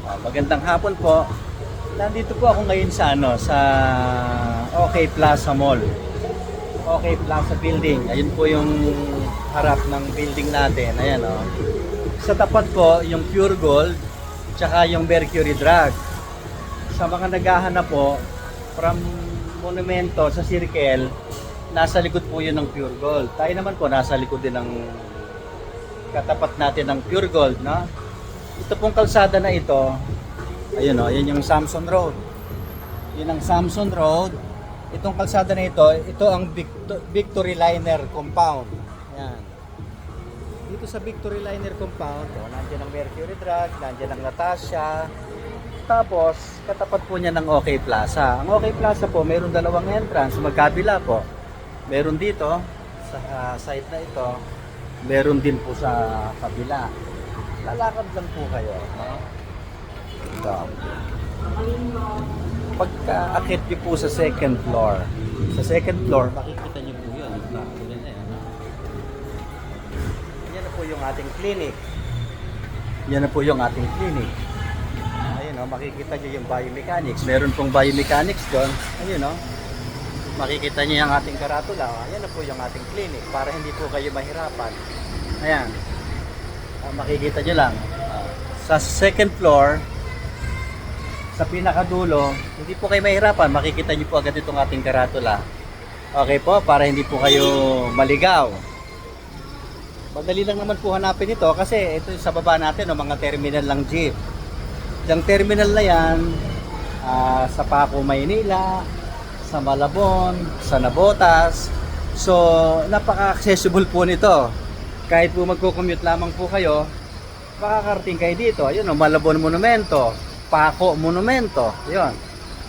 Magandang hapon po. Nandito po ako ngayon sa sa OK Plaza Mall. OK Plaza Building. Ayun po yung harap ng building natin. Ayan oh. Sa tapat po yung Pure Gold tsaka yung Mercury Drug. Sa mga naghahanap po from Monumento sa Circle, nasa likod po yun ng Pure Gold. Tayo naman po nasa likod din ng katapat natin ng Pure Gold, no? Ito pong kalsada na ito, ayun o, yan yung Samson Road. Yun ang Samson Road. Itong kalsada na ito ang Victory Liner Compound. Ayan. Dito sa Victory Liner Compound, nandiyan ang Mercury Drug, nandiyan ang Natasha. Tapos, katapat po niya ng OK Plaza. Ang OK Plaza po, mayroon dalawang entrance, magkabila po. Meron dito, sa side na ito, meron din po sa kabila. Lalakad lang po kayo, no? Ito. Pagka-akit niyo po sa second floor, makikita niyo po yun. Yan na po yung ating clinic. Yan na po yung ating clinic. Ayun, no? Makikita niyo yung biomechanics. Meron pong biomechanics doon. Ayun, no? Makikita niyo yung ating karatula. Yan na po yung ating clinic para hindi po kayo mahirapan. Ayan. Makikita nyo lang sa second floor, sa pinakadulo, hindi po kayo mahirapan, makikita nyo po agad itong ating karatula. Okay po, para hindi po kayo maligaw. Madali lang naman po hanapin ito kasi ito sa baba natin, mga terminal lang jeep. Yung terminal na yan, sa Paco, Maynila, sa Malabon, sa Nabotas. So napaka-accessible po nito. Kahit po magko-commute lamang po kayo, makakarating kayo dito. Ayun, Malabon Monumento, Paco Monumento. Ayun.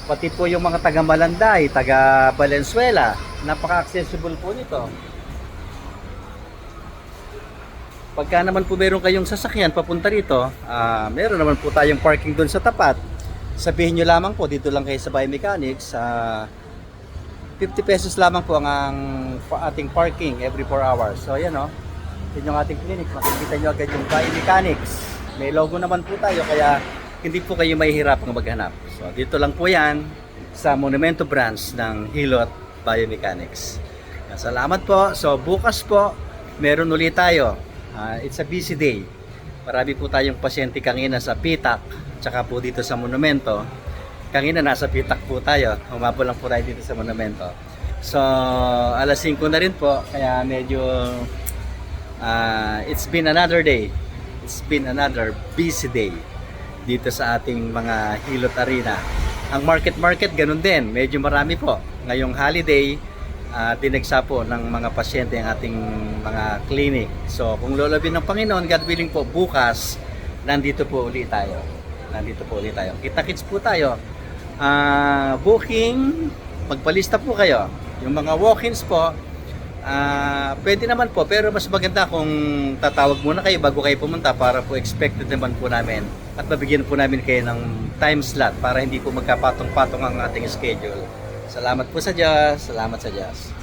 Pati po yung mga taga Malanday, taga Valenzuela, napaka-accessible po nito. Pagka naman po meron kayong sasakyan papunta rito, meron naman po tayong parking doon sa tapat. Sabihin nyo lamang po, dito lang kayo sa Biomechanics, 50 pesos lamang po ang ating parking every 4 hours. So ayan o. Yun yung ating clinic, makikita nyo agad yung biomechanics. May logo naman po tayo kaya hindi po kayo mahihirap ng maghanap. So dito lang po yan sa Monumento branch ng Hilot Biomechanics. Salamat po. So bukas po meron ulit tayo. It's a busy day. Marami po tayong pasyente kanina sa Pitak tsaka po dito sa Monumento. Kanina nasa Pitak po tayo. Humabol lang po tayo dito sa Monumento. So alas 5 na rin po kaya medyo it's been another day. It's been another busy day dito sa ating mga Hilot Arena. Ang market ganun din. Medyo marami po. Ngayong holiday, dinagsa po ng mga pasyente ang ating mga clinic. So kung lolobin ng Panginoon, God willing po, bukas nandito po ulit tayo. Kita-kits po tayo. Booking, magpalista po kayo. Yung mga walk-ins po, pwede naman po, pero mas maganda kung tatawag muna kayo bago kayo pumunta para po expected naman po namin at mabigyan po namin kayo ng time slot para hindi po magkapatong-patong ang ating schedule. Salamat po sa Diyos. Salamat sa Diyos.